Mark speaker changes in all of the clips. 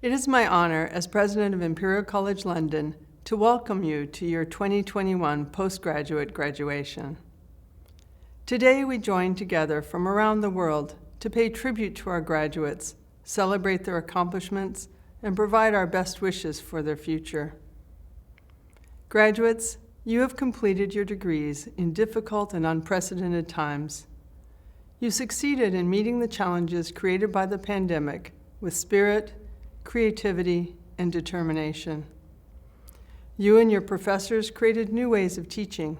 Speaker 1: It is my honor as President of Imperial College London to welcome you to your 2021 postgraduate graduation. Today we join together from around the world to pay tribute to our graduates, celebrate their accomplishments, and provide our best wishes for their future. Graduates, you have completed your degrees in difficult and unprecedented times. You succeeded in meeting the challenges created by the pandemic with spirit, creativity, and determination. You and your professors created new ways of teaching.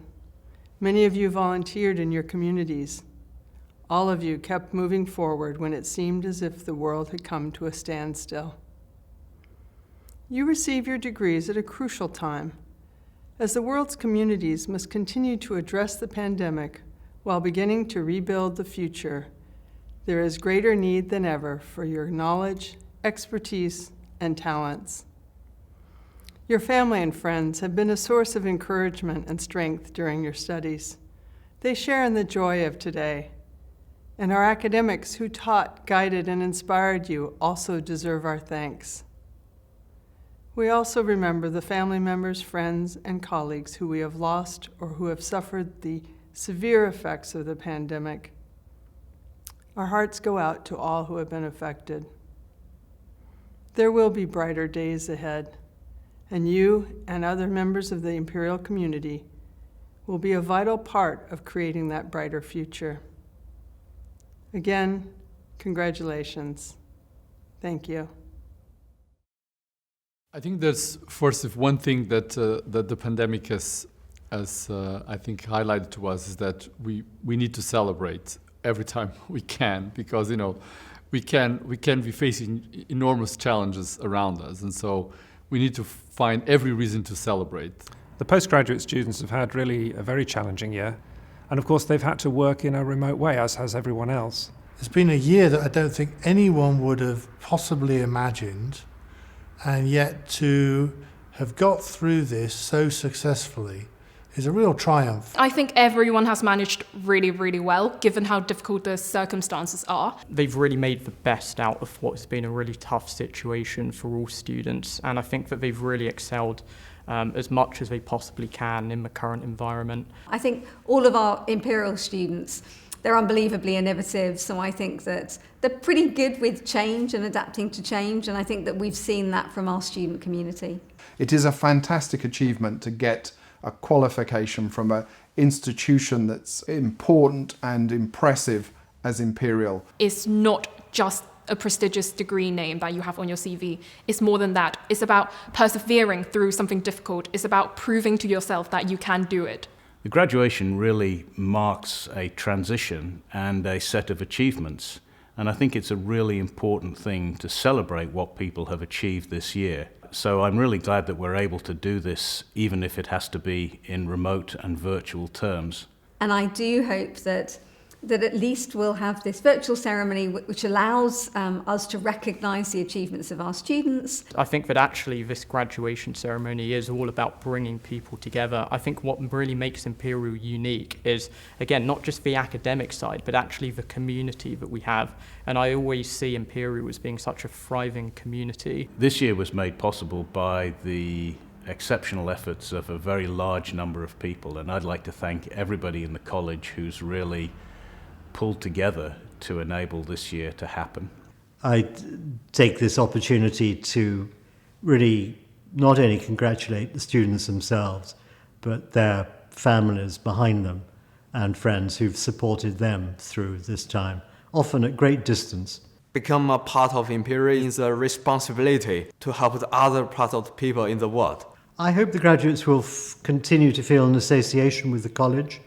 Speaker 1: Many of you volunteered in your communities. All of you kept moving forward when it seemed as if the world had come to a standstill. You receive your degrees at a crucial time, as the world's communities must continue to address the pandemic while beginning to rebuild the future. There is greater need than ever for your knowledge, expertise, and talents. Your family and friends have been a source of encouragement and strength during your studies. They share in the joy of today. And our academics who taught, guided, and inspired you also deserve our thanks. We also remember the family members, friends, and colleagues who we have lost or who have suffered the severe effects of the pandemic. Our hearts go out to all who have been affected. There will be brighter days ahead, and you and other members of the Imperial community will be a vital part of creating that brighter future. Again, congratulations. Thank you.
Speaker 2: I think there's first one thing that the pandemic has I think highlighted to us is that we need to celebrate every time we can, because we can be facing enormous challenges around us, and so we need to find every reason to celebrate.
Speaker 3: The postgraduate students have had really a very challenging year, and of course they've had to work in a remote way, as has everyone else.
Speaker 4: It's been a year that I don't think anyone would have possibly imagined, and yet to have got through this so successfully is a real triumph.
Speaker 5: I think everyone has managed really, really well, given how difficult the circumstances are.
Speaker 6: They've really made the best out of what's been a really tough situation for all students, and I think that they've really excelled as much as they possibly can in the current environment.
Speaker 7: I think all of our Imperial students, they're unbelievably innovative, so I think that they're pretty good with change and adapting to change, and I think that we've seen that from our student community.
Speaker 8: It is a fantastic achievement to get a qualification from an institution that's important and impressive as Imperial.
Speaker 5: It's not just a prestigious degree name that you have on your CV. It's more than that. It's about persevering through something difficult. It's about proving to yourself that you can do it.
Speaker 9: The graduation really marks a transition and a set of achievements, and I think it's a really important thing to celebrate what people have achieved this year. So I'm really glad that we're able to do this, even if it has to be in remote and virtual terms.
Speaker 7: And I do hope that at least we'll have this virtual ceremony which allows us to recognise the achievements of our students.
Speaker 6: I think that actually this graduation ceremony is all about bringing people together. I think what really makes Imperial unique is, again, not just the academic side, but actually the community that we have. And I always see Imperial as being such a thriving community.
Speaker 9: This year was made possible by the exceptional efforts of a very large number of people, and I'd like to thank everybody in the college who's really pulled together to enable this year to happen.
Speaker 10: I take this opportunity to really not only congratulate the students themselves, but their families behind them and friends who've supported them through this time, often at great distance.
Speaker 11: Become a part of Imperial is a responsibility to help the other parts of the people in the world.
Speaker 10: I hope the graduates will continue to feel an association with the college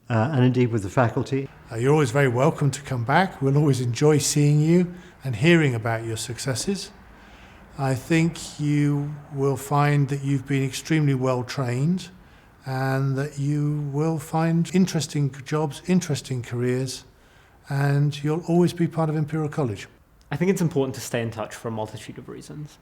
Speaker 10: and indeed with the faculty.
Speaker 4: You're always very welcome to come back. We'll always enjoy seeing you and hearing about your successes. I think you will find that you've been extremely well trained and that you will find interesting jobs, interesting careers, and you'll always be part of Imperial College.
Speaker 12: I think it's important to stay in touch for a multitude of reasons.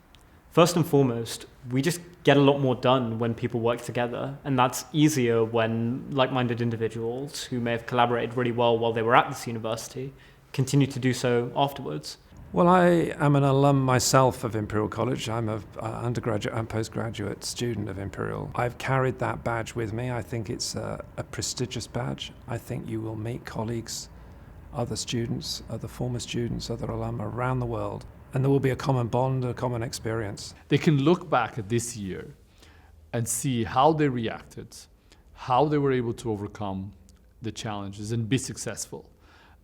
Speaker 12: First and foremost, we just get a lot more done when people work together, and that's easier when like-minded individuals who may have collaborated really well while they were at this university continue to do so afterwards.
Speaker 3: Well, I am an alum myself of Imperial College. I'm an undergraduate and postgraduate student of Imperial. I've carried that badge with me. I think it's a prestigious badge. I think you will meet colleagues, other students, other former students, other alum around the world, and there will be a common bond, a common experience.
Speaker 2: They can look back at this year and see how they reacted, how they were able to overcome the challenges and be successful.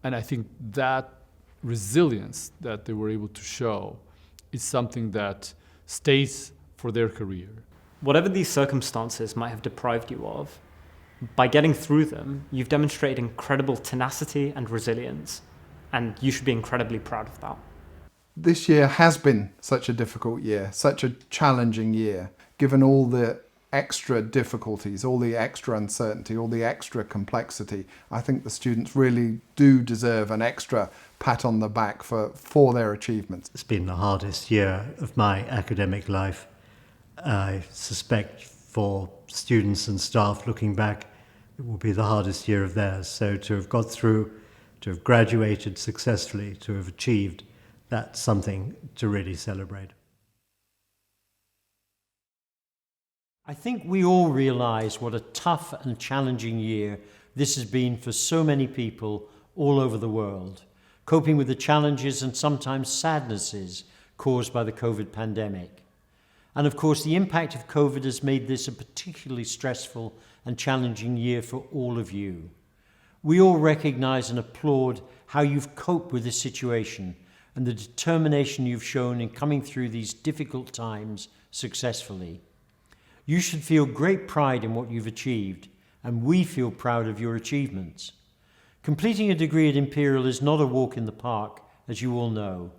Speaker 2: And I think that resilience that they were able to show is something that stays for their career.
Speaker 12: Whatever these circumstances might have deprived you of, by getting through them, you've demonstrated incredible tenacity and resilience, and you should be incredibly proud of that.
Speaker 8: This year has been such a difficult year, such a challenging year, given all the extra difficulties, all the extra uncertainty, all the extra complexity. I think the students really do deserve an extra pat on the back for their achievements.
Speaker 10: It's been the hardest year of my academic life. I suspect for students and staff looking back, it will be the hardest year of theirs. So to have got through, to have graduated successfully, to have achieved, that's something to really celebrate.
Speaker 13: I think we all realise what a tough and challenging year this has been for so many people all over the world, coping with the challenges and sometimes sadnesses caused by the COVID pandemic. And of course, the impact of COVID has made this a particularly stressful and challenging year for all of you. We all recognise and applaud how you've coped with this situation and the determination you've shown in coming through these difficult times successfully. You should feel great pride in what you've achieved, and we feel proud of your achievements. Completing a degree at Imperial is not a walk in the park, as you all know.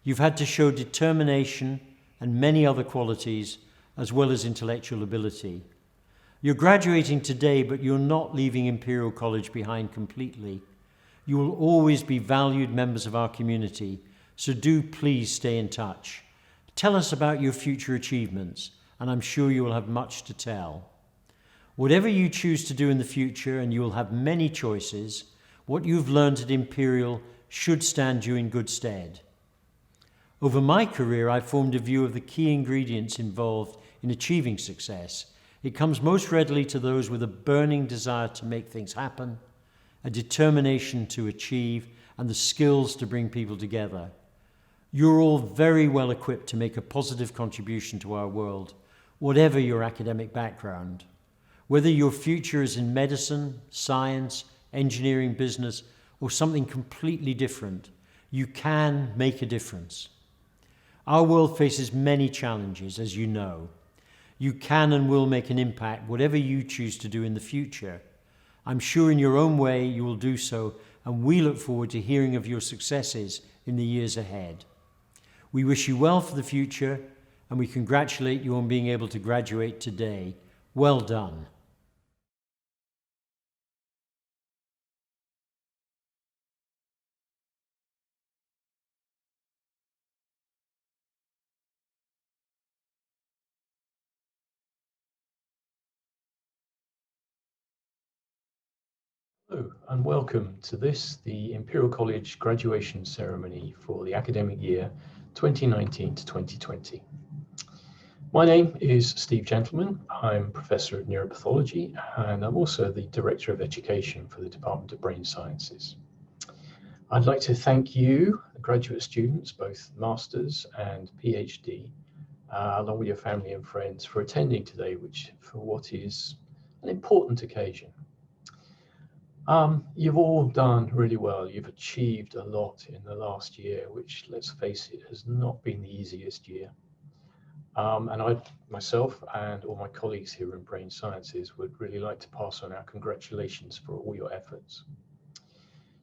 Speaker 13: You've had to show determination and many other qualities, as well as intellectual ability. You're graduating today, but you're not leaving Imperial College behind completely. You will always be valued members of our community, so do please stay in touch. Tell us about your future achievements, and I'm sure you will have much to tell. Whatever you choose to do in the future, and you will have many choices, what you've learned at Imperial should stand you in good stead. Over my career, I've formed a view of the key ingredients involved in achieving success. It comes most readily to those with a burning desire to make things happen, a determination to achieve, and the skills to bring people together. You're all very well equipped to make a positive contribution to our world, whatever your academic background. Whether your future is in medicine, science, engineering, business, or something completely different, you can make a difference. Our world faces many challenges, as you know. You can and will make an impact, whatever you choose to do in the future. I'm sure in your own way you will do so, and we look forward to hearing of your successes in the years ahead. We wish you well for the future, and we congratulate you on being able to graduate today. Well done.
Speaker 14: Hello and welcome to the Imperial College graduation ceremony for the academic year 2019 to 2020. My name is Steve Gentleman. I'm Professor of Neuropathology and I'm also the Director of Education for the Department of Brain Sciences. I'd like to thank you, the graduate students, both Masters and PhD, along with your family and friends for attending today, for what is an important occasion. You've all done really well. You've achieved a lot in the last year, which, let's face it, has not been the easiest year. And I, myself and all my colleagues here in Brain Sciences would really like to pass on our congratulations for all your efforts.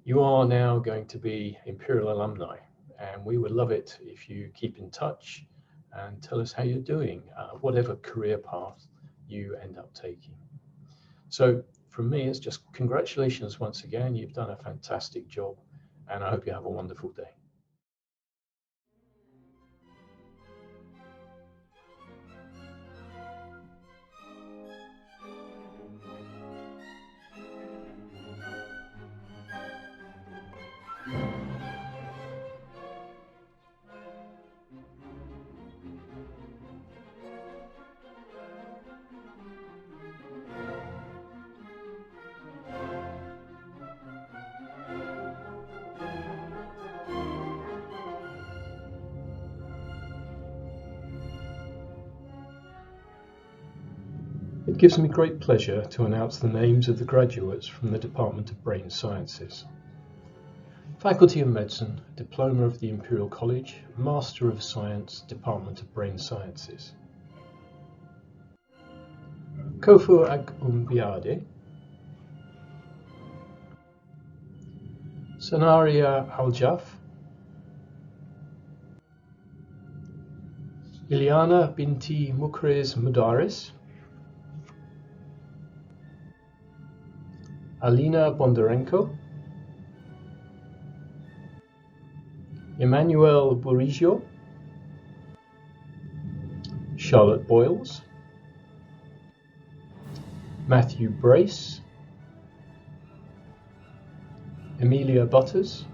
Speaker 14: You are now going to be Imperial alumni, and we would love it if you keep in touch and tell us how you're doing, whatever career path you end up taking. So, from me, it's just congratulations once again. You've done a fantastic job, and I hope you have a wonderful day. It gives me great pleasure to announce the names of the graduates from the Department of Brain Sciences. Faculty of Medicine, Diploma of the Imperial College, Master of Science, Department of Brain Sciences. Kofu Ag Umbiade, Sanaria Aljaf, Iliana Binti Mukres Mudaris, Alina Bondarenko, Emmanuel Burigio, Charlotte Boyles, Matthew Brace, Emilia Butters,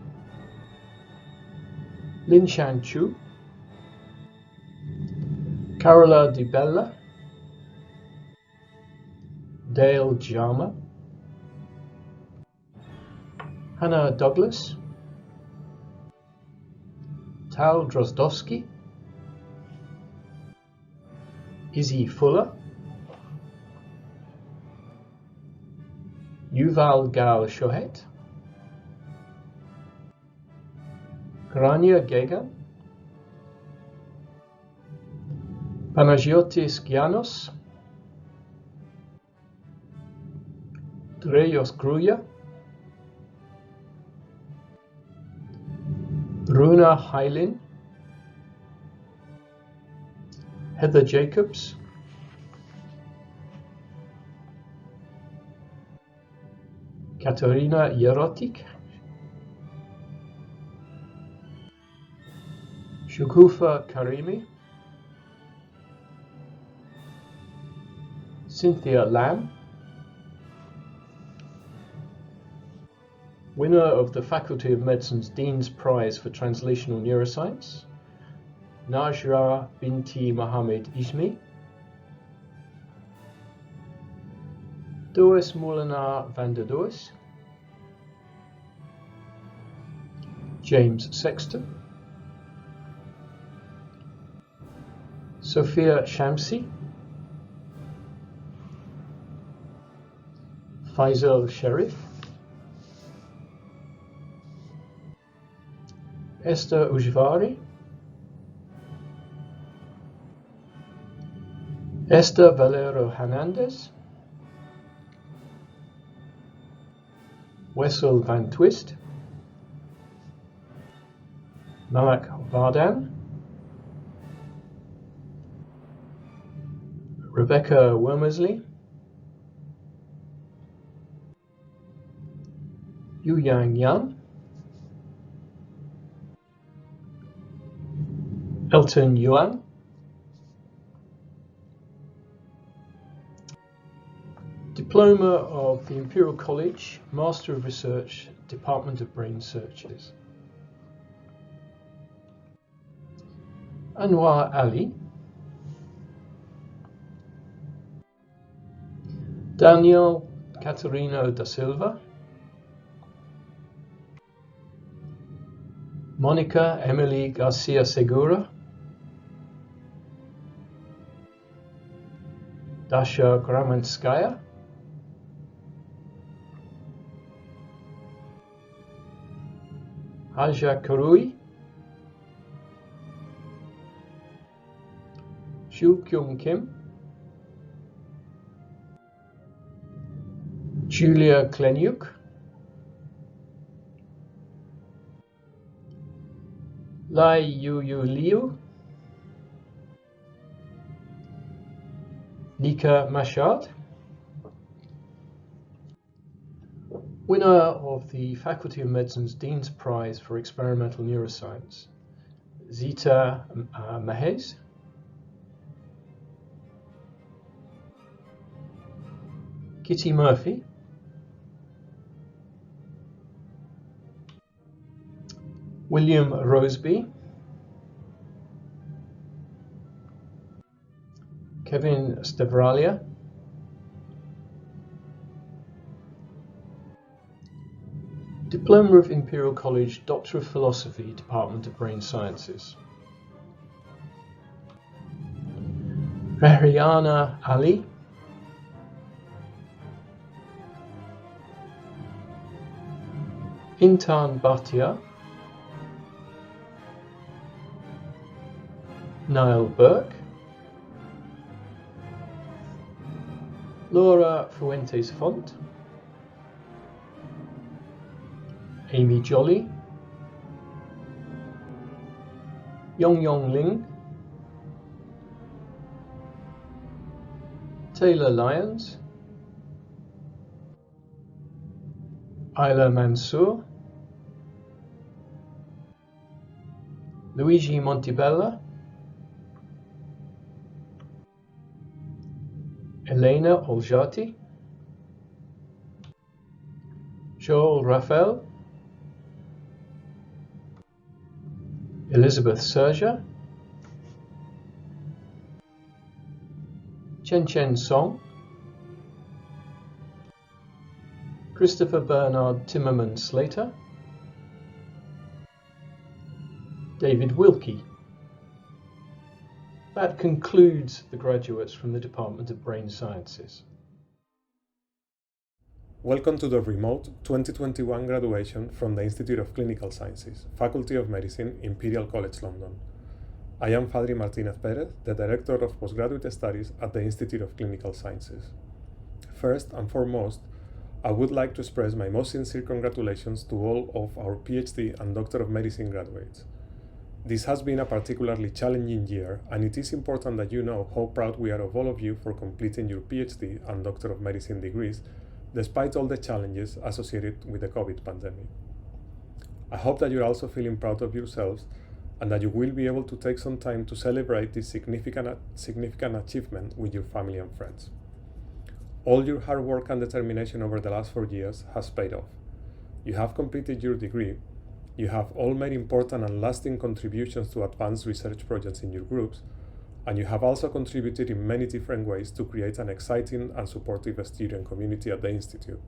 Speaker 14: Lin Shan Chu, Carola Di Bella, Dale Jama, Hannah Douglas, Tal Drozdowski, Izzie Fuller, Yuval Gal Shohet, Grania Gegan, Panagiotis Gianos, Dreyos Gruya, Runa Heilin, Heather Jacobs, Katerina Yerotik, Shukufa Karimi, Cynthia Lam, Winner of the Faculty of Medicine's Dean's Prize for Translational Neuroscience, Najra Binti Mohammed Ismi. Doris Molenaar van der Doos. James Sexton. Sophia Shamsi. Faisal Sharif. Esther Ujvari. Esther Valero Hernandez. Wessel van Twist. Malak Vardan. Rebecca Womersley. Yu Yang Yan. Elton Yuan. Diploma of the Imperial College, Master of Research, Department of Brain Searches. Anwar Ali. Daniel Catarino da Silva. Monica Emily Garcia Segura. Dasha Gramanskaya. Haja Karui. Shu Kyung Kim. Julia Klenyuk. Lai Yu Liu. Nika Mashad. Winner of the Faculty of Medicine's Dean's Prize for Experimental Neuroscience, Zita Mahez. Kitty Murphy. William Roseby. Kevin Stavralia. Diploma of Imperial College, Doctor of Philosophy, Department of Brain Sciences. Rehiana Ali. Intan Bakhtiar. Niall Bourke. Laura Fuentes-Font. Amy Jolly. Yong Ling. Taylor Lyons. Ayla Mansour. Luigi Montibeller. Elena Oljati. Joel Rafael. Elisabeth Serger. Chen Song. Christopher Bernard Timmerman Slater. David Wilkie. That concludes the graduates from the Department of Brain Sciences.
Speaker 15: Welcome to the remote 2021 graduation from the Institute of Clinical Sciences, Faculty of Medicine, Imperial College London. I am Fadri Martinez Perez, the Director of Postgraduate Studies at the Institute of Clinical Sciences. First and foremost, I would like to express my most sincere congratulations to all of our PhD and Doctor of Medicine graduates. This has been a particularly challenging year, and it is important that you know how proud we are of all of you for completing your PhD and Doctor of Medicine degrees, despite all the challenges associated with the COVID pandemic. I hope that you're also feeling proud of yourselves and that you will be able to take some time to celebrate this significant achievement with your family and friends. All your hard work and determination over the last 4 years has paid off. you have completed your degree, you have all made important and lasting contributions to advanced research projects in your groups, and you have also contributed in many different ways to create an exciting and supportive student community at the Institute.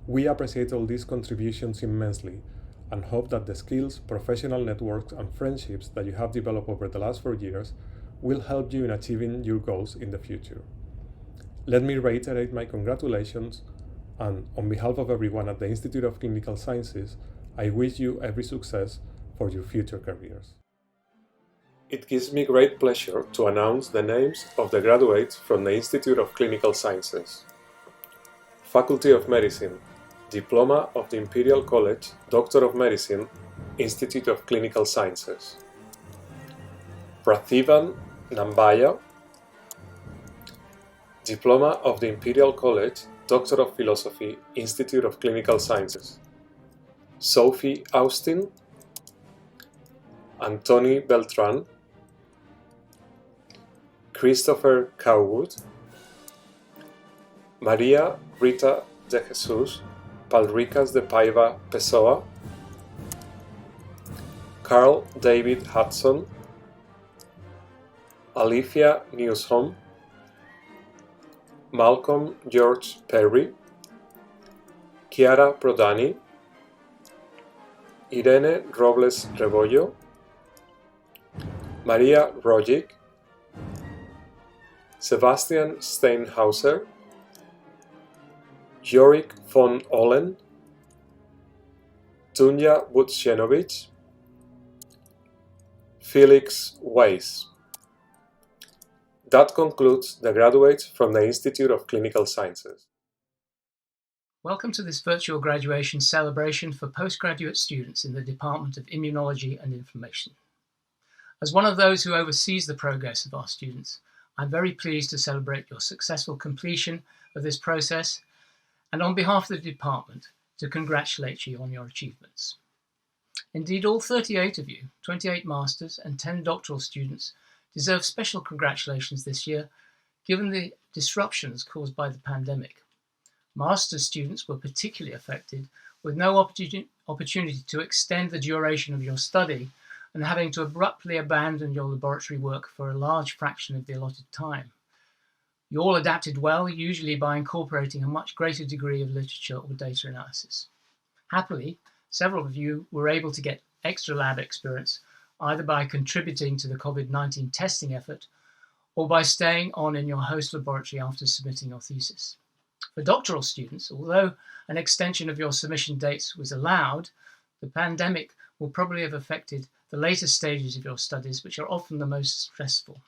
Speaker 15: We appreciate all these contributions immensely and hope that the skills, professional networks, and friendships that you have developed over the last 4 years will help you in achieving your goals in the future. Let me reiterate my congratulations, and on behalf of everyone at the Institute of Clinical Sciences, I wish you every success for your future careers. It gives me great pleasure to announce the names of the graduates from the Institute of Clinical Sciences. Faculty of Medicine, Diploma of the Imperial College, Doctor of Medicine, Institute of Clinical Sciences. Prathivan Nambaya, Diploma of the Imperial College, Doctor of Philosophy, Institute of Clinical Sciences. Sophie Austin, Anthony Beltran, Christopher Cowwood, Maria Rita de Jesus Palricas de Paiva Pessoa, Carl David Hudson, Alifia Newsholm, Malcolm George Perry, Chiara Prodani, Irene Robles Rebollo, Maria Rogic, Sebastian Steinhauser, Jorik von Olen, Tunja Vucjenovic, Felix Weiss. That concludes the graduates from the Institute of Clinical Sciences.
Speaker 16: Welcome to this virtual graduation celebration for postgraduate students in the Department of Immunology and Inflammation. As one of those who oversees the progress of our students, I'm very pleased to celebrate your successful completion of this process, and on behalf of the department, to congratulate you on your achievements. Indeed, all 38 of you, 28 masters and 10 doctoral students, deserve special congratulations this year, given the disruptions caused by the pandemic. Master's students were particularly affected, with no opportunity to extend the duration of your study and having to abruptly abandon your laboratory work for a large fraction of the allotted time. You all adapted well, usually by incorporating a much greater degree of literature or data analysis. Happily, several of you were able to get extra lab experience, either by contributing to the COVID-19 testing effort or by staying on in your host laboratory after submitting your thesis. For doctoral students, although an extension of your submission dates was allowed, the pandemic will probably have affected the later stages of your studies, which are often the most stressful.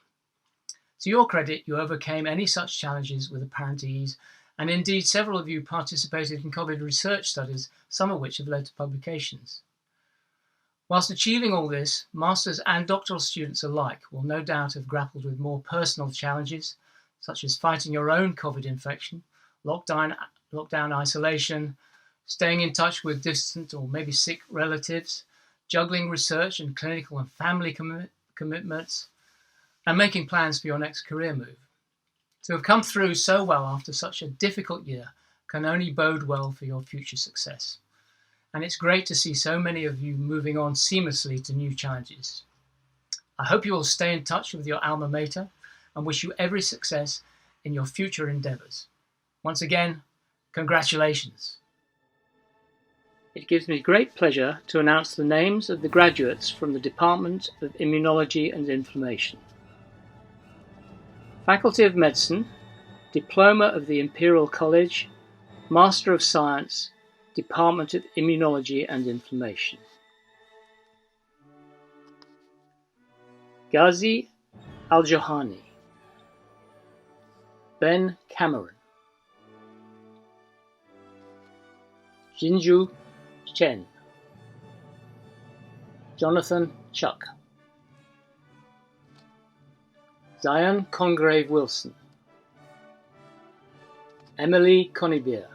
Speaker 16: To your credit, you overcame any such challenges with apparent ease, and indeed several of you participated in COVID research studies, some of which have led to publications. Whilst achieving all this, masters and doctoral students alike will no doubt have grappled with more personal challenges, such as fighting your own COVID infection, lockdown isolation, staying in touch with distant or maybe sick relatives, juggling research and clinical and family commitments, and making plans for your next career move. To have come through so well after such a difficult year can only bode well for your future success. And it's great to see so many of you moving on seamlessly to new challenges. I hope you will stay in touch with your alma mater and wish you every success in your future endeavours. Once again, congratulations. It gives me great pleasure to announce the names of the graduates from the Department of Immunology and Inflammation. Faculty of Medicine, Diploma of the Imperial College, Master of Science, Department of Immunology and Inflammation. Ghazi Al-Johani, Ben Cameron, Jinju Chen, Jonathan Chuck, Zion Congreve Wilson, Emily Conibier,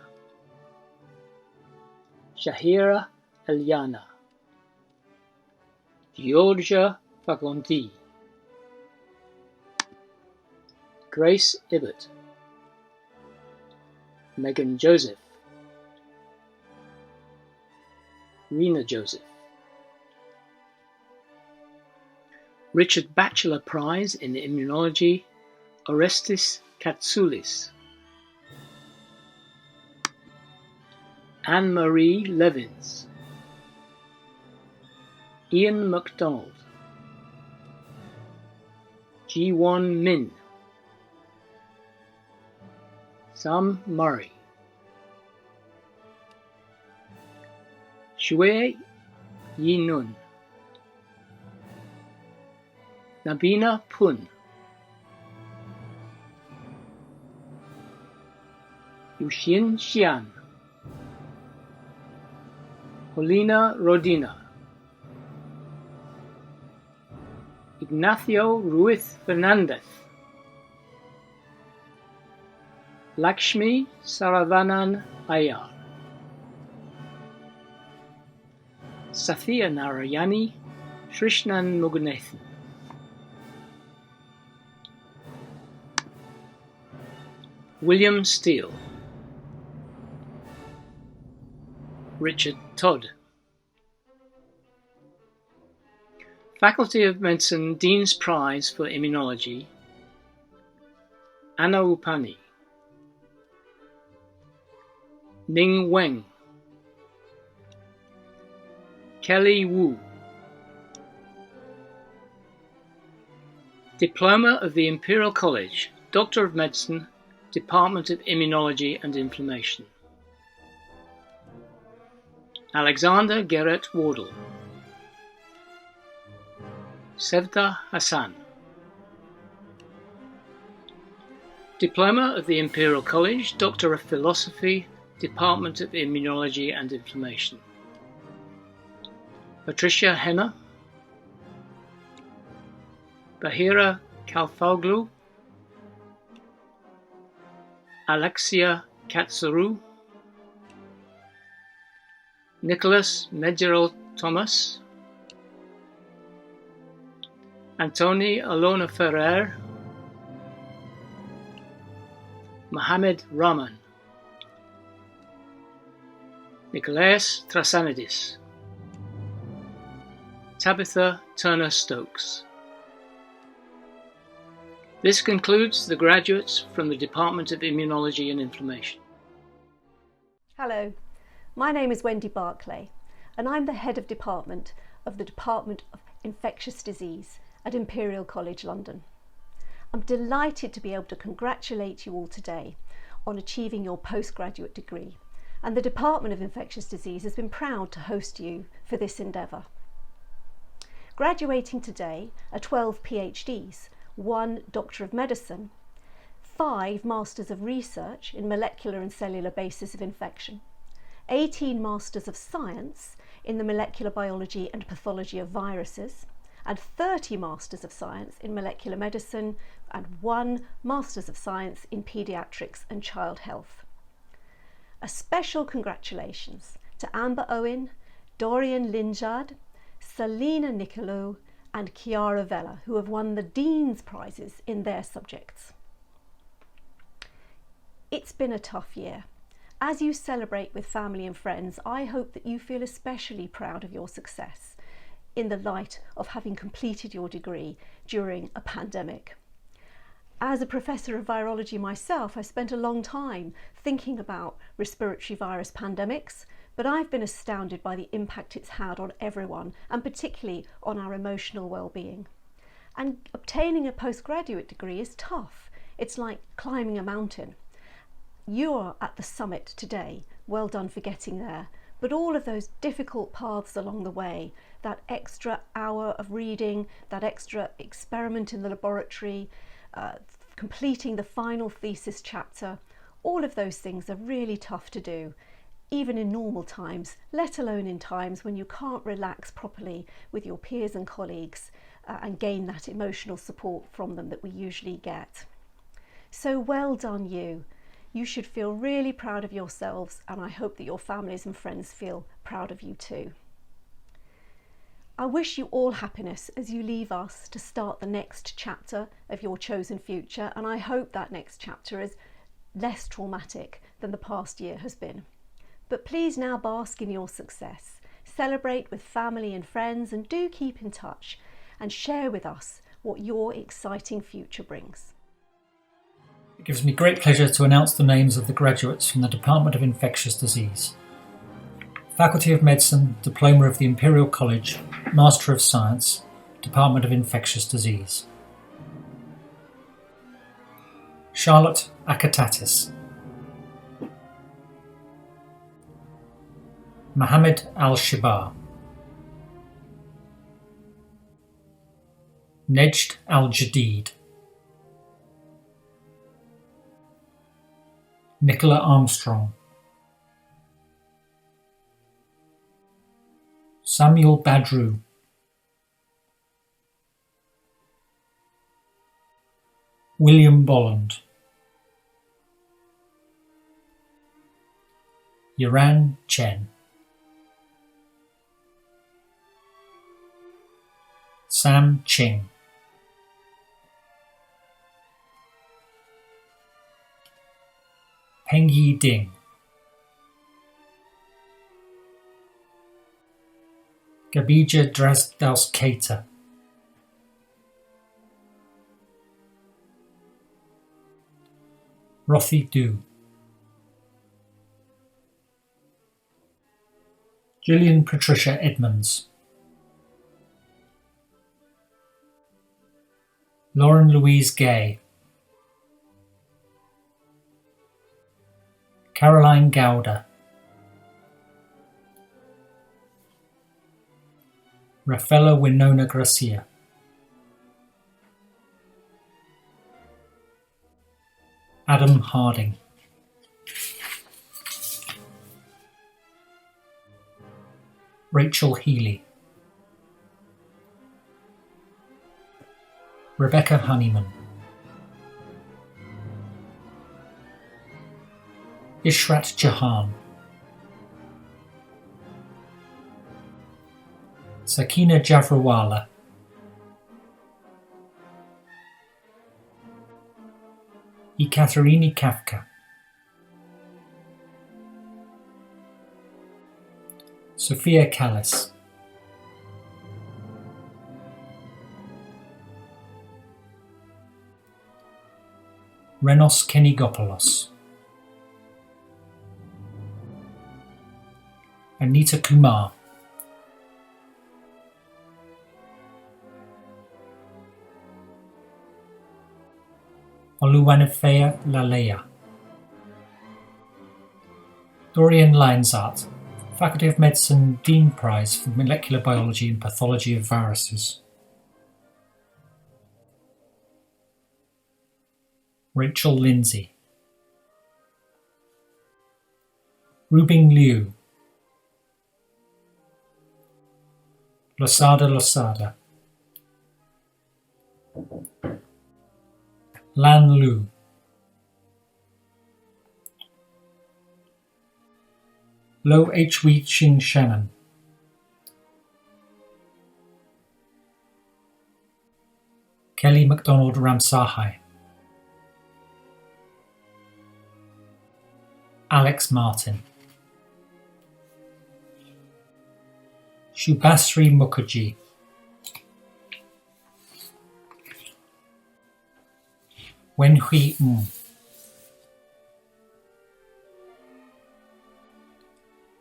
Speaker 16: Shahira Elyana, Georgia Fagonti, Grace Ibbott, Megan Joseph, Reena Joseph. Richard Bachelor Prize in Immunology, Orestis Katsoulis. Anne-Marie Levins. Ian MacDonald. Ji-won Min. Sam Murray. Shui Yi-nun. Nabina Pun. Yuxin Xian. Polina Rodina. Ignacio Ruiz Fernandez. Lakshmi Saravanan Ayar. Sathya Narayani Shrishnan Mugunathan. William Steele. Richard Todd. Faculty of Medicine Dean's Prize for Immunology, Anna Upani. Ning Weng. Kelly Wu. Diploma of the Imperial College, Doctor of Medicine, Department of Immunology and Inflammation. Alexander Gerrit Wardle. Sevda Hassan. Diploma of the Imperial College, Doctor of Philosophy, Department of Immunology and Inflammation. Patricia Henne. Bahira Kalfoglu. Alexia Katsuru. Nicholas Medgerel Thomas. Antoni Alona Ferrer. Mohammed Rahman. Nicolaas Trasanidis. Tabitha Turner-Stokes. This concludes the graduates from the Department of Immunology and Inflammation.
Speaker 17: Hello, my name is Wendy Barclay and I'm the Head of Department of the Department of Infectious Disease at Imperial College London. I'm delighted to be able to congratulate you all today on achieving your postgraduate degree, and the Department of Infectious Disease has been proud to host you for this endeavour. Graduating today are 12 PhDs, 1 Doctor of Medicine, 5 Masters of Research in Molecular and Cellular Basis of Infection, 18 Masters of Science in the Molecular Biology and Pathology of Viruses, and 30 Masters of Science in Molecular Medicine and 1 Masters of Science in Paediatrics and Child Health. A special congratulations to Amber Owen, Dorian Linjard, Selina Nicolou and Chiara Vella, who have won the Dean's Prizes in their subjects. It's been a tough year. As you celebrate with family and friends, I hope that you feel especially proud of your success in the light of having completed your degree during a pandemic. As a professor of virology myself, I spent a long time thinking about respiratory virus pandemics, but I've been astounded by the impact it's had on everyone, and particularly on our emotional well-being. And obtaining a postgraduate degree is tough. It's like climbing a mountain. You are at the summit today. Well done for getting there. But all of those difficult paths along the way, that extra hour of reading, that extra experiment in the laboratory, completing the final thesis chapter, all of those things are really tough to do, even in normal times, let alone in times when you can't relax properly with your peers and colleagues and gain that emotional support from them that we usually get. So well done you. You should feel really proud of yourselves, and I hope that your families and friends feel proud of you too. I wish you all happiness as you leave us to start the next chapter of your chosen future, and I hope that next chapter is less traumatic than the past year has been. But please now bask in your success. Celebrate with family and friends, and do keep in touch and share with us what your exciting future brings.
Speaker 18: It gives me great pleasure to announce the names of the graduates from the Department of Infectious Disease. Faculty of Medicine, Diploma of the Imperial College, Master of Science, Department of Infectious Disease. Charlotte Akatatis. Mohammed Al-Shibar. Nejd Al-Jadid. Nicola Armstrong. Samuel Badru. William Bolland. Yaran Chen. Sam Ching. Pengyi Ding. Gabija Drazdauskaita. Rothi Du. Gillian Patricia Edmonds. Lauren Louise Gay. Caroline Gowder. Rafaela Winona Gracia. Adam Harding. Rachel Healy. Rebecca Honeyman. Ishrat Jahan. Sakina Javrawala. Ekaterini Kafka. Sophia Kallis. Renos Kenigopoulos. Anita Kumar. Oluwanifeya Laleya. Dorian Linesart, Faculty of Medicine Dean Prize for Molecular Biology and Pathology of Viruses. Rachel Lindsay. Rubing Liu. Losada. Lan Lu. Lo H. Wee Ching Shannon. Kelly MacDonald Ramsahai. Alex Martin. Shubhasri Mukherjee. Wenhui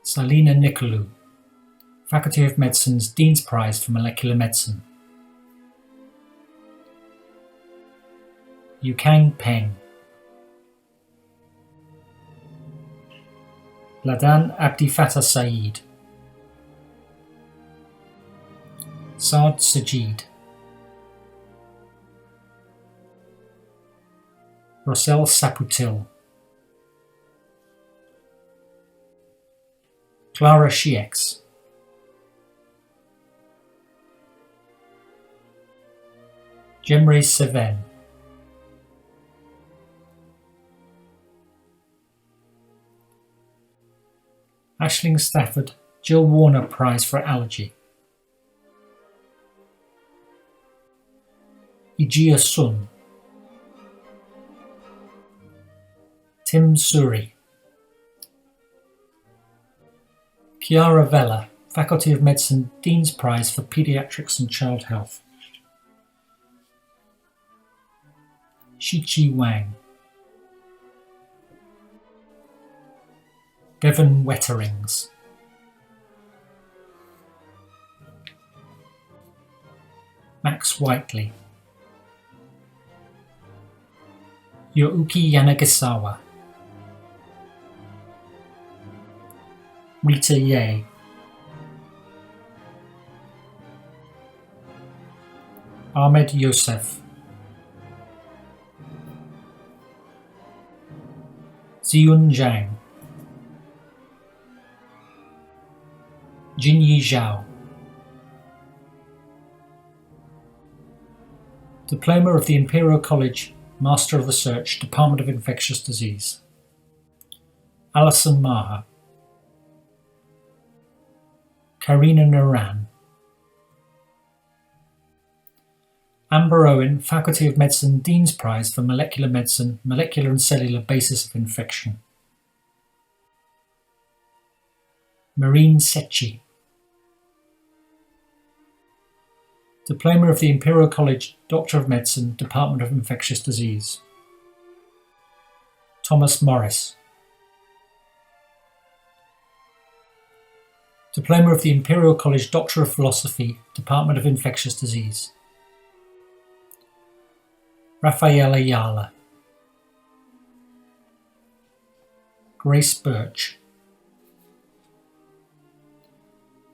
Speaker 18: Salina Nicolou, Faculty of Medicine's Dean's Prize for Molecular Medicine. Yukang Peng. Ladan Abdifatah Saeed. Saad Sajid. Rosel Saputil. Clara Shiex. Jemre Seven. Aisling Stafford, Jill Warner Prize for Allergy. Ijia Sun. Tim Suri. Chiara Vella, Faculty of Medicine Dean's Prize for Pediatrics and Child Health. Shichi Wang. Devon Wetterings. Max Whiteley. Youuki Yanagisawa. Rita Ye. Ahmed Yosef. Ziyun Zhang. Jinyi Zhao. Diploma of the Imperial College, Master of Research, Department of Infectious Disease. Alison Maha. Karina Naran. Amber Owen, Faculty of Medicine Dean's Prize for Molecular Medicine, Molecular and Cellular Basis of Infection. Marine Secchi. Diploma of the Imperial College, Doctor of Medicine, Department of Infectious Disease. Thomas Morris. Diploma of the Imperial College, Doctor of Philosophy, Department of Infectious Disease. Rafael Ayala. Grace Birch.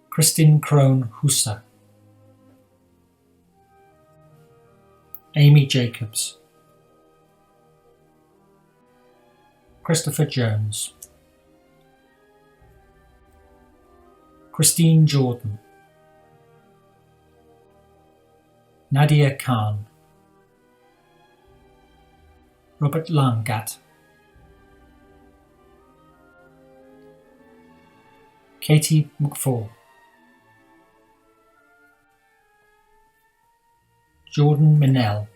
Speaker 18: Christine Crone Husa. Amy Jacobs. Christopher Jones. Christine Jordan. Nadia Khan. Robert Langat. Katie McFall. Jordan Minnell.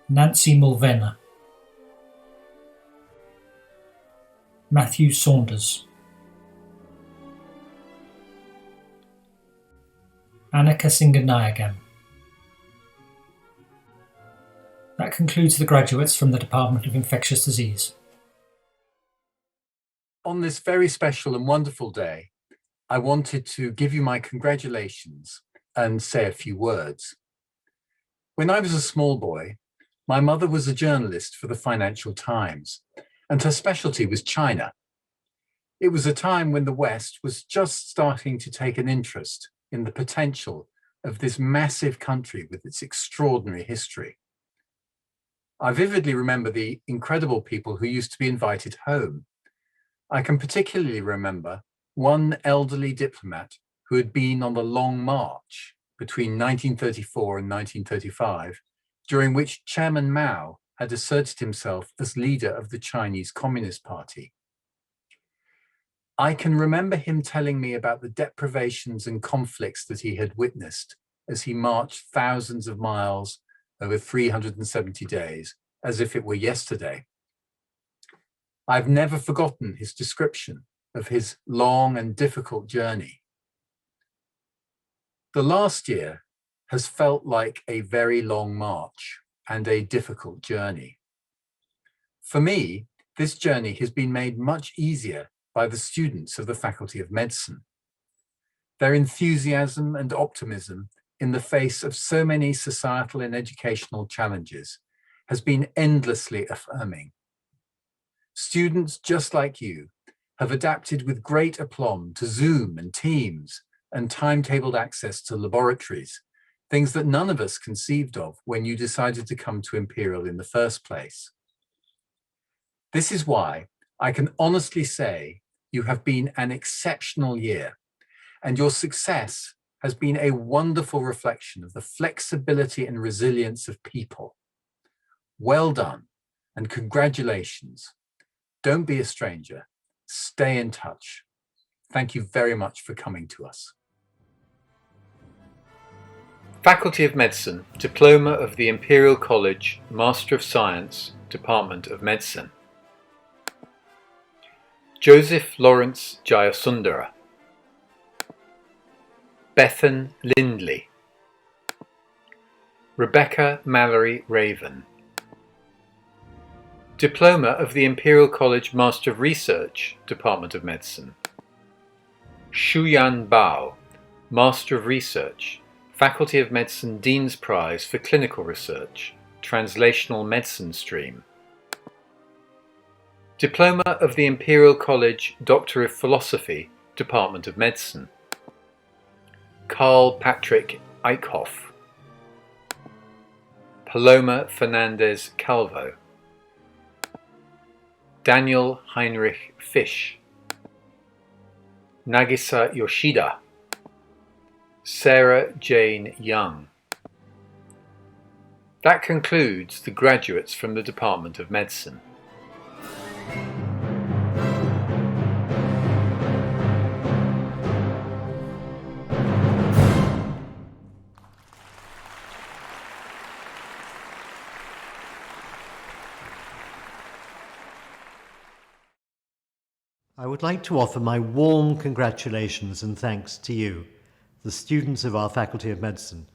Speaker 18: Nancy Mulvena. Matthew Saunders. Annika Singanayagam. That concludes the graduates from the Department of Infectious Disease.
Speaker 19: On this very special and wonderful day, I wanted to give you my congratulations and say a few words. When I was a small boy, my mother was a journalist for the Financial Times, and her specialty was China. It was a time when the West was just starting to take an interest in the potential of this massive country with its extraordinary history. I vividly remember the incredible people who used to be invited home. I can particularly remember one elderly diplomat who had been on the Long March between 1934 and 1935, during which Chairman Mao had asserted himself as leader of the Chinese Communist Party. I can remember him telling me about the deprivations and conflicts that he had witnessed as he marched thousands of miles over 370 days, as if it were yesterday. I've never forgotten his description of his long and difficult journey. The last year has felt like a very long march and a difficult journey. For me, this journey has been made much easier by the students of the Faculty of Medicine. Their enthusiasm and optimism in the face of so many societal and educational challenges has been endlessly affirming. Students just like you have adapted with great aplomb to Zoom and Teams and timetabled access to laboratories, things that none of us conceived of when you decided to come to Imperial in the first place. This is why I can honestly say you have been an exceptional year, and your success has been a wonderful reflection of the flexibility and resilience of people. Well done, and congratulations. Don't be a stranger. Stay in touch. Thank you very much for coming to us. Faculty of Medicine, Diploma of the Imperial College, Master of Science, Department of Medicine.
Speaker 20: Joseph Lawrence Jayasundara, Bethan Lindley, Rebecca Mallory Raven, Diploma of the Imperial College Master of Research, Department of Medicine, Shuyan Bao, Master of Research, Faculty of Medicine Dean's Prize for Clinical Research, Translational Medicine Stream, Diploma of the Imperial College Doctor of Philosophy, Department of Medicine, Carl Patrick Eichhoff, Paloma Fernandez Calvo, Daniel Heinrich Fisch, Nagisa Yoshida, Sarah Jane Young. That concludes the graduates from the Department of Medicine.
Speaker 10: I would like to offer my warm congratulations and thanks to you, the students of our Faculty of Medicine,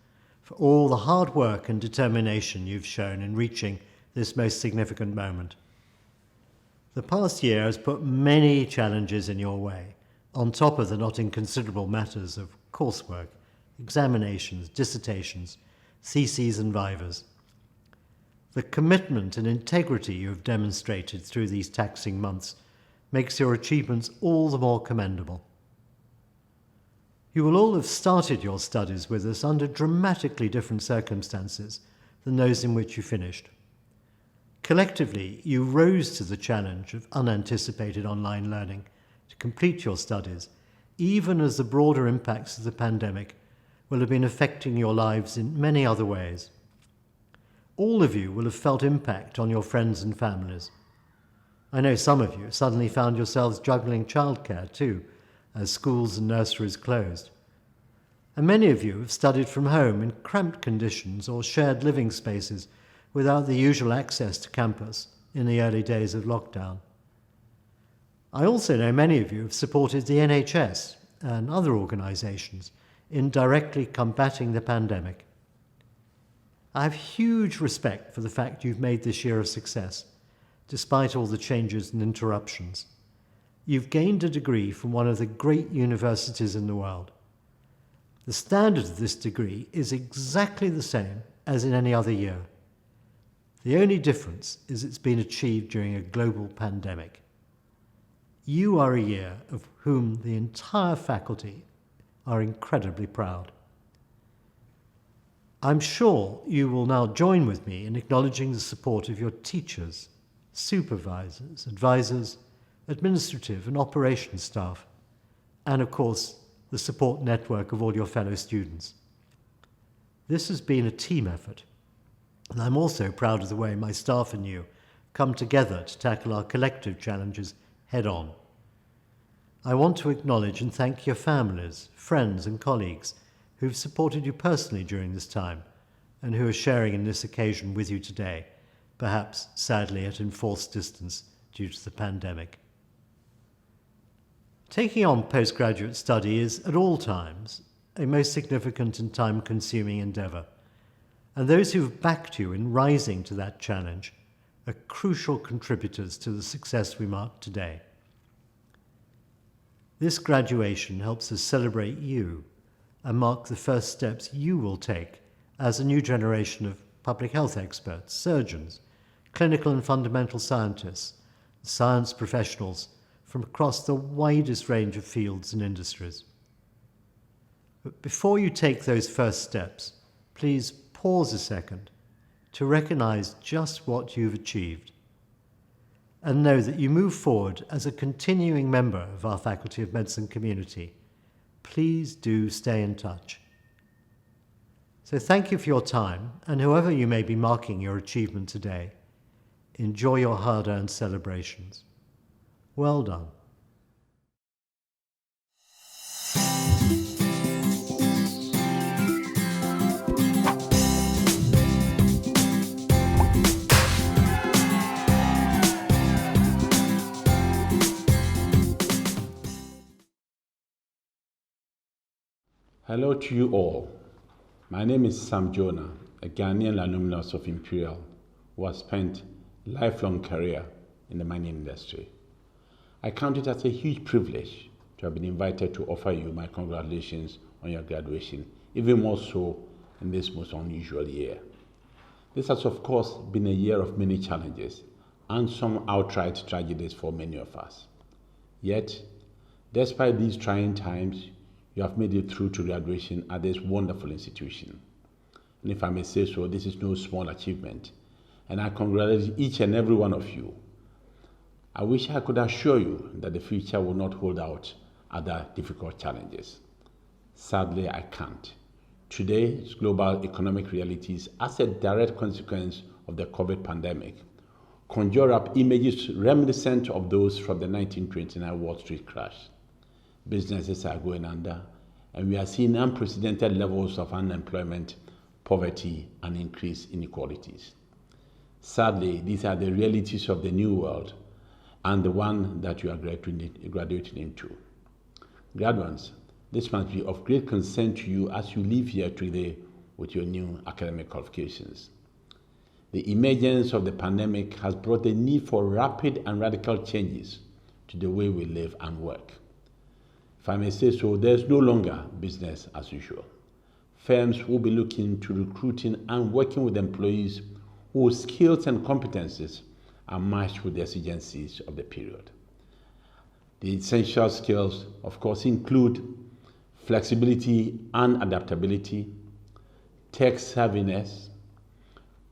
Speaker 10: for all the hard work and determination you've shown in reaching this most significant moment. The past year has put many challenges in your way, on top of the not inconsiderable matters of coursework, examinations, dissertations, theses and vivas. The commitment and integrity you have demonstrated through these taxing months makes your achievements all the more commendable. You will all have started your studies with us under dramatically different circumstances than those in which you finished. Collectively, you rose to the challenge of unanticipated online learning to complete your studies, even as the broader impacts of the pandemic will have been affecting your lives in many other ways. All of you will have felt impact on your friends and families. I know some of you suddenly found yourselves juggling childcare too, as schools and nurseries closed. And many of you have studied from home in cramped conditions or shared living spaces without the usual access to campus in the early days of lockdown. I also know many of you have supported the NHS and other organisations in directly combating the pandemic. I have huge respect for the fact you've made this year a success, despite all the changes and interruptions. You've gained a degree from one of the great universities in the world. The standard of this degree is exactly the same as in any other year. The only difference is it's been achieved during a global pandemic. You are a year of whom the entire faculty are incredibly proud. I'm sure you will now join with me in acknowledging the support of your teachers, supervisors, advisors, administrative and operations staff, and of course, the support network of all your fellow students. This has been a team effort, and I'm also proud of the way my staff and you come together to tackle our collective challenges head on. I want to acknowledge and thank your families, friends and colleagues who've supported you personally during this time and who are sharing in this occasion with you today, perhaps sadly at enforced distance due to the pandemic. Taking on postgraduate study is, at all times, a most significant and time-consuming endeavour, and those who have backed you in rising to that challenge are crucial contributors to the success we mark today. This graduation helps us celebrate you and mark the first steps you will take as a new generation of public health experts, surgeons, clinical and fundamental scientists, science professionals from across the widest range of fields and industries. But before you take those first steps, please pause a second to recognise just what you've achieved and know that you move forward as a continuing member of our Faculty of Medicine community. Please do stay in touch. So thank you for your time, and whoever you may be marking your achievement today, enjoy your hard-earned celebrations. Well done.
Speaker 21: Hello to you all. My name is Sam Jonah, a Ghanaian alumnus of Imperial who has spent a lifelong career in the mining industry. I count it as a huge privilege to have been invited to offer you my congratulations on your graduation, even more so in this most unusual year. This has of course been a year of many challenges and some outright tragedies for many of us. Yet, despite these trying times, you have made it through to graduation at this wonderful institution. And if I may say so, this is no small achievement, and I congratulate each and every one of you. I wish I could assure you that the future will not hold out other difficult challenges. Sadly, I can't. Today's global economic realities, as a direct consequence of the COVID pandemic, conjure up images reminiscent of those from the 1929 Wall Street crash. Businesses are going under, and we are seeing unprecedented levels of unemployment, poverty, and increased inequalities. Sadly, these are the realities of the new world and the one that you are graduating into. Graduates, this must be of great concern to you as you leave here today with your new academic qualifications. The emergence of the pandemic has brought the need for rapid and radical changes to the way we live and work. If I may say so, there's no longer business as usual. Firms will be looking to recruiting and working with employees whose skills and competencies are matched with the exigencies of the period. The essential skills, of course, include flexibility and adaptability, tech savviness,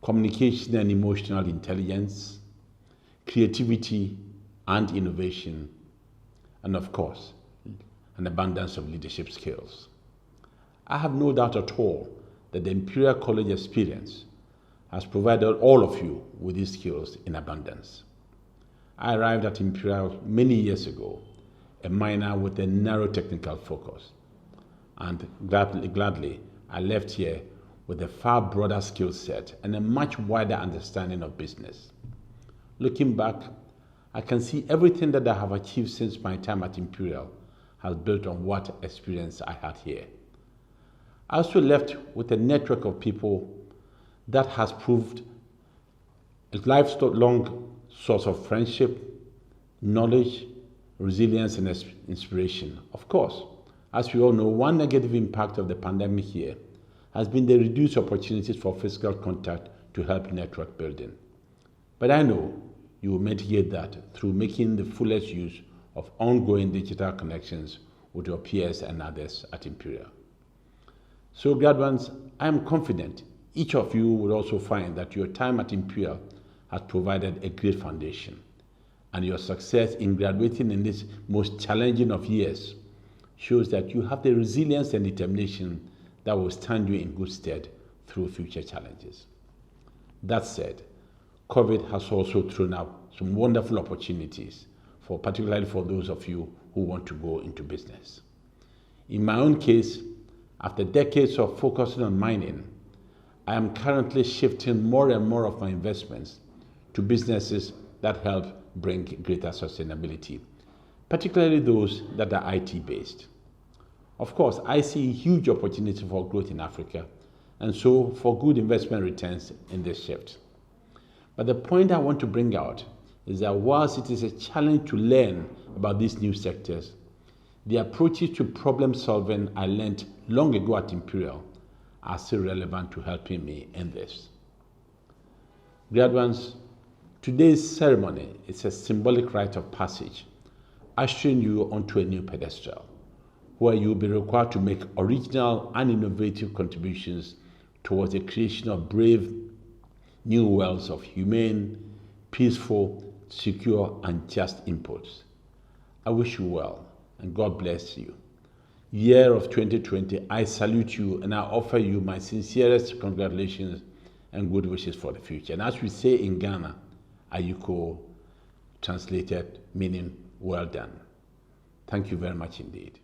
Speaker 21: communication and emotional intelligence, creativity and innovation, and of course, an abundance of leadership skills. I have no doubt at all that the Imperial College experience has provided all of you with these skills in abundance. I arrived at Imperial many years ago, a minor with a narrow technical focus, and gladly I left here with a far broader skill set and a much wider understanding of business. Looking back, I can see everything that I have achieved since my time at Imperial has built on what experience I had here. I also left with a network of people that has proved a lifelong source of friendship, knowledge, resilience, and inspiration. Of course, as we all know, one negative impact of the pandemic here has been the reduced opportunities for physical contact to help network building. But I know you will mitigate that through making the fullest use of ongoing digital connections with your peers and others at Imperial. So graduates, I am confident each of you will also find that your time at Imperial has provided a great foundation, and your success in graduating in this most challenging of years shows that you have the resilience and determination that will stand you in good stead through future challenges. That said, COVID has also thrown up some wonderful opportunities, particularly for those of you who want to go into business. In my own case, after decades of focusing on mining, I am currently shifting more and more of my investments to businesses that help bring greater sustainability, particularly those that are IT-based. Of course, I see huge opportunity for growth in Africa, and so for good investment returns in this shift. But the point I want to bring out is that whilst it is a challenge to learn about these new sectors, the approaches to problem solving I learned long ago at Imperial are still relevant to helping me in this. Graduates, today's ceremony is a symbolic rite of passage, ushering you onto a new pedestal, where you will be required to make original and innovative contributions towards the creation of brave new worlds of humane, peaceful, secure, and just inputs. I wish you well, and God bless you. Year of 2020, I salute you and I offer you my sincerest congratulations and good wishes for the future. And as we say in Ghana, Ayuko, translated meaning well done. Thank you very much indeed.